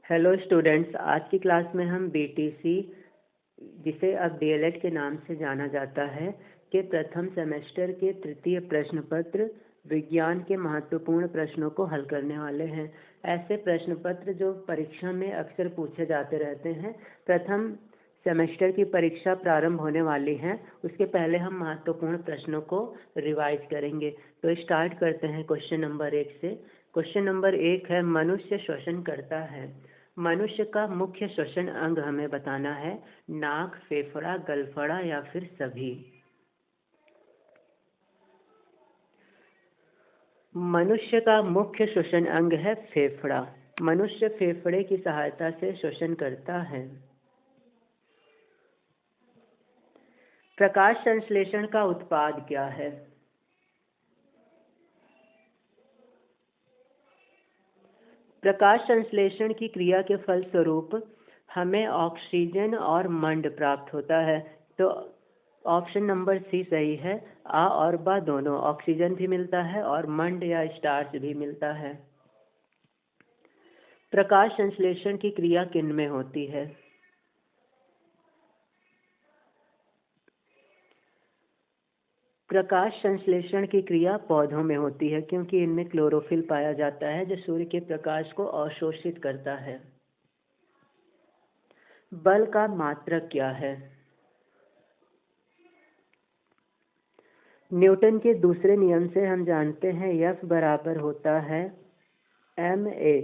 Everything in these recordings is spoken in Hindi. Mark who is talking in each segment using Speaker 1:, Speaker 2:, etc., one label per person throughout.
Speaker 1: हेलो स्टूडेंट्स, आज की क्लास में हम बीटीसी, जिसे अब डीएलएड के नाम से जाना जाता है, के प्रथम सेमेस्टर के तृतीय प्रश्न पत्र विज्ञान के महत्वपूर्ण प्रश्नों को हल करने वाले हैं। ऐसे प्रश्न पत्र जो परीक्षा में अक्सर पूछे जाते रहते हैं। प्रथम सेमेस्टर की परीक्षा प्रारंभ होने वाली है, उसके पहले हम महत्वपूर्ण प्रश्नों को रिवाइज करेंगे। तो स्टार्ट करते हैं क्वेश्चन नंबर 1 से। क्वेश्चन नंबर 1 है, मनुष्य श्वसन करता है। मनुष्य का मुख्य श्वसन अंग हमें बताना है। नाक, फेफड़ा, गलफड़ा या फिर सभी। मनुष्य का मुख्य श्वसन अंग है फेफड़ा। मनुष्य फेफड़े की सहायता से श्वसन करता है। प्रकाश संश्लेषण का उत्पाद क्या है? प्रकाश संश्लेषण की क्रिया के फलस्वरूप हमें ऑक्सीजन और मंड प्राप्त होता है। तो ऑप्शन नंबर सी सही है। आ और बा दोनों, ऑक्सीजन भी मिलता है और मंड या स्टार्च भी मिलता है। प्रकाश संश्लेषण की क्रिया किन में होती है? प्रकाश संश्लेषण की क्रिया पौधों में होती है, क्योंकि इनमें क्लोरोफिल पाया जाता है जो सूर्य के प्रकाश को अवशोषित करता है। बल का मात्रक क्या है? न्यूटन के दूसरे नियम से हम जानते हैं F बराबर होता है ma।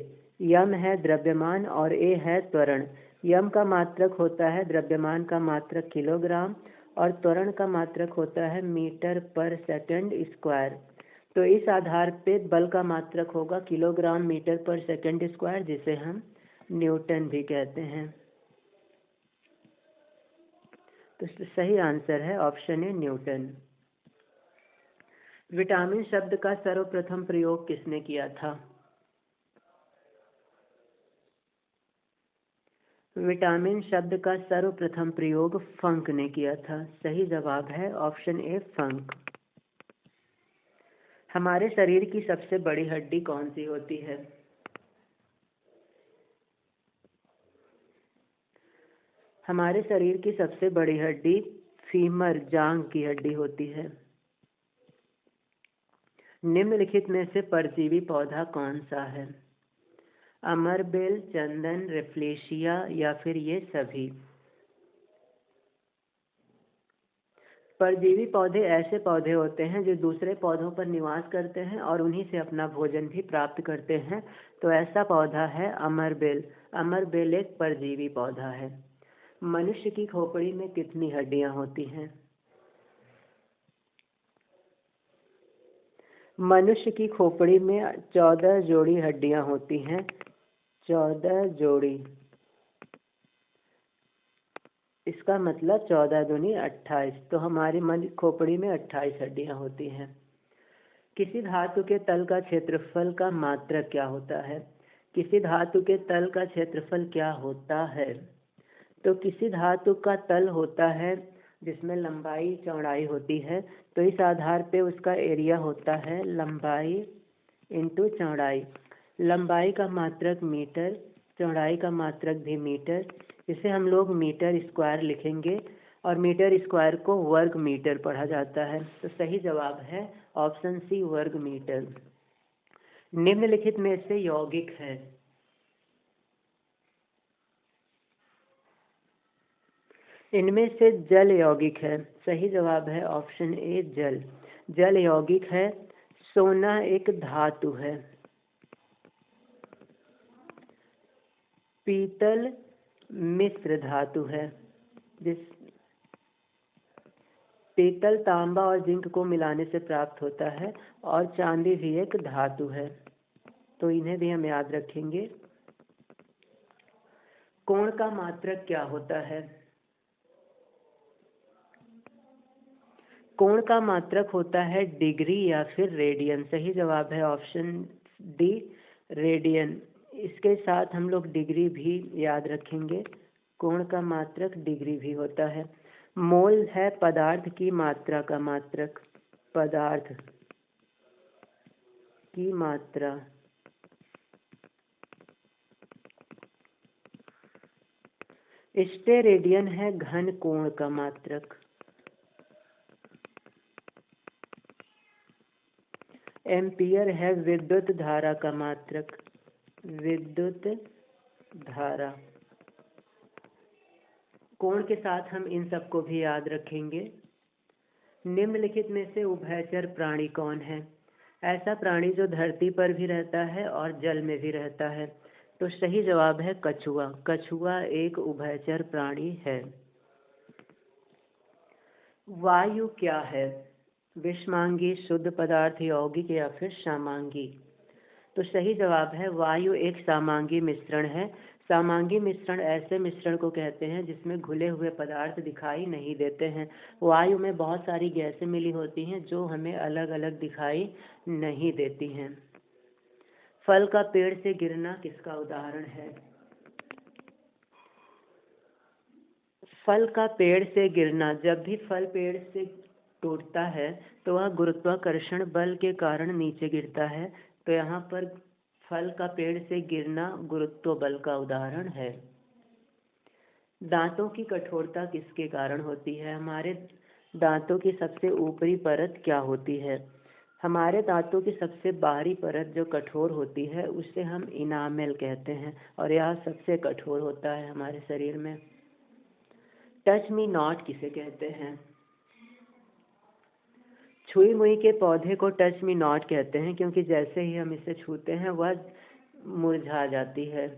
Speaker 1: यम है द्रव्यमान और a है त्वरण। यम का मात्रक होता है द्रव्यमान का मात्रक किलोग्राम और त्वरण का मात्रक होता है मीटर पर सेकंड स्क्वायर। तो इस आधार पे बल का मात्रक होगा किलोग्राम मीटर पर सेकंड स्क्वायर, जिसे हम न्यूटन भी कहते हैं। तो सही आंसर है ऑप्शन ए, न्यूटन। विटामिन शब्द का सर्वप्रथम प्रयोग किसने किया था? विटामिन शब्द का सर्वप्रथम प्रयोग फंक ने किया था। सही जवाब है ऑप्शन ए, फंक। हमारे शरीर की सबसे बड़ी हड्डी कौन सी होती है? हमारे शरीर की सबसे बड़ी हड्डी फीमर, जांघ की हड्डी होती है। निम्नलिखित में से परजीवी पौधा कौन सा है? अमरबेल, चंदन, रेफ्लेशिया या फिर ये सभी। परजीवी पौधे ऐसे पौधे होते हैं जो दूसरे पौधों पर निवास करते हैं और उन्हीं से अपना भोजन भी प्राप्त करते हैं। तो ऐसा पौधा है अमरबेल। अमरबेल एक परजीवी पौधा है। मनुष्य की खोपड़ी में कितनी हड्डियां होती हैं? मनुष्य की खोपड़ी में 14 जोड़ी हड्डियां होती हैं। 14 जोड़ी। इसका मतलब 14 दूनी 28। तो हमारी मन खोपड़ी में 28 हड्डियां होती हैं। किसी धातु के तल का क्षेत्रफल का मात्रक क्या होता है? किसी धातु के तल का क्षेत्रफल क्या होता है? तो किसी धातु का तल होता है जिसमें लंबाई चौड़ाई होती है। तो इस आधार पे उसका एरिया होता है लंबाई इंटू चौड़ाई। लंबाई का मात्रक मीटर, चौड़ाई का मात्रक भी मीटर। इसे हम लोग मीटर स्क्वायर लिखेंगे और मीटर स्क्वायर को वर्ग मीटर पढ़ा जाता है। तो सही जवाब है ऑप्शन सी, वर्ग मीटर। निम्नलिखित में से यौगिक है। इनमें से जल यौगिक है। सही जवाब है ऑप्शन ए, जल। जल यौगिक है। सोना एक धातु है। पीतल मिश्र धातु है। जिस पीतल तांबा और जिंक को मिलाने से प्राप्त होता है। और चांदी भी एक धातु है, तो इन्हें भी हम याद रखेंगे। कोण का मात्रक क्या होता है? कोण का मात्रक होता है डिग्री या फिर रेडियन। सही जवाब है ऑप्शन डी, रेडियन। इसके साथ हम लोग डिग्री भी याद रखेंगे। कोण का मात्रक डिग्री भी होता है। मोल है पदार्थ की मात्रा का मात्रक। पदार्थ की मात्रा। स्टेरेडियन है घन कोण का मात्रक। एम्पियर है विद्युत धारा का मात्रक। विद्युत धारा। कोण के साथ हम इन सबको भी याद रखेंगे। निम्नलिखित में से उभयचर प्राणी कौन है? ऐसा प्राणी जो धरती पर भी रहता है और जल में भी रहता है। तो सही जवाब है कछुआ। कछुआ एक उभयचर प्राणी है। वायु क्या है? विषमांगी, शुद्ध पदार्थ, यौगिक या फिर सामांगी? तो सही जवाब है वायु एक सामांगी मिश्रण है। सामांगी मिश्रण ऐसे मिश्रण को कहते हैं जिसमें घुले हुए पदार्थ दिखाई नहीं देते हैं। वायु में बहुत सारी गैसें मिली होती हैं जो हमें अलग अलग दिखाई नहीं देती हैं। फल का पेड़ से गिरना किसका उदाहरण है? फल का पेड़ से गिरना, जब भी फल पेड़ से टूटता है तो वह गुरुत्वाकर्षण बल के कारण नीचे गिरता है। तो यहाँ पर फल का पेड़ से गिरना गुरुत्व बल का उदाहरण है। दांतों की कठोरता किसके कारण होती है? हमारे दांतों की सबसे ऊपरी परत क्या होती है? हमारे दांतों की सबसे बाहरी परत जो कठोर होती है उसे हम इनामेल कहते हैं और यह सबसे कठोर होता है हमारे शरीर में। टच मी नॉट किसे कहते हैं? छुई मुई के पौधे को टच मी नॉट कहते हैं क्योंकि जैसे ही हम इसे छूते हैं वह मुरझा जाती है।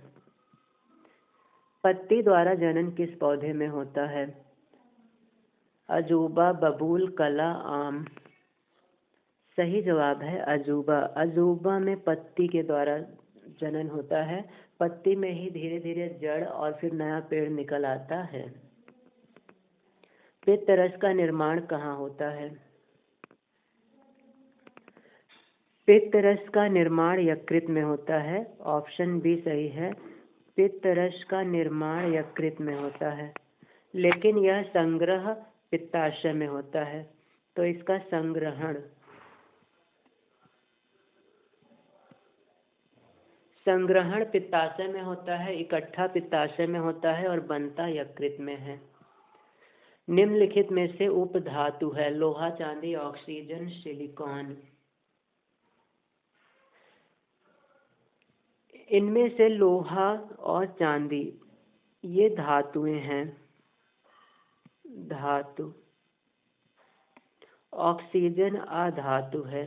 Speaker 1: पत्ती द्वारा जनन किस पौधे में होता है? अजूबा, बबूल, कला, आम? सही जवाब है अजूबा। अजूबा में पत्ती के द्वारा जनन होता है। पत्ती में ही धीरे धीरे जड़ और फिर नया पेड़ निकल आता है। पित्तरस का निर्माण कहाँ होता है? पित्तरस का निर्माण यकृत में होता है। ऑप्शन बी सही है। पित्तरस का निर्माण यकृत में होता है, लेकिन यह संग्रह पित्ताशय में होता है। तो इसका संग्रहण पित्ताशय में होता है, इकट्ठा पित्ताशय में होता है और बनता यकृत में है। निम्नलिखित में से उपधातु है लोहा, चांदी, ऑक्सीजन, सिलिकॉन। इनमें से लोहा और चांदी ये धातुएं हैं। धातु। ऑक्सीजन अधातु है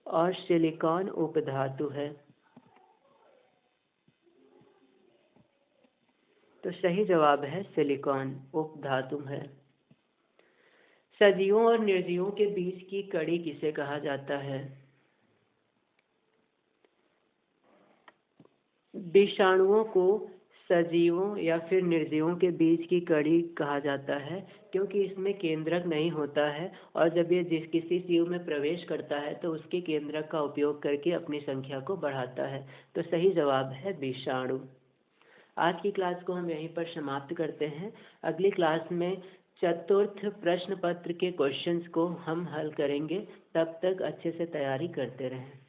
Speaker 1: और सिलिकॉन उपधातु है। तो सही जवाब है सिलिकॉन उपधातु है। सजीवों और निर्जीवों के बीच की कड़ी किसे कहा जाता है? विषाणुओं को सजीवों या फिर निर्जीवों के बीच की कड़ी कहा जाता है क्योंकि इसमें केंद्रक नहीं होता है और जब ये किसी जीव में प्रवेश करता है तो उसके केंद्रक का उपयोग करके अपनी संख्या को बढ़ाता है। तो सही जवाब है विषाणु। आज की क्लास को हम यहीं पर समाप्त करते हैं। अगली क्लास में चतुर्थ प्रश्न पत्र के क्वेश्चंस को हम हल करेंगे। तब तक अच्छे से तैयारी करते रहें।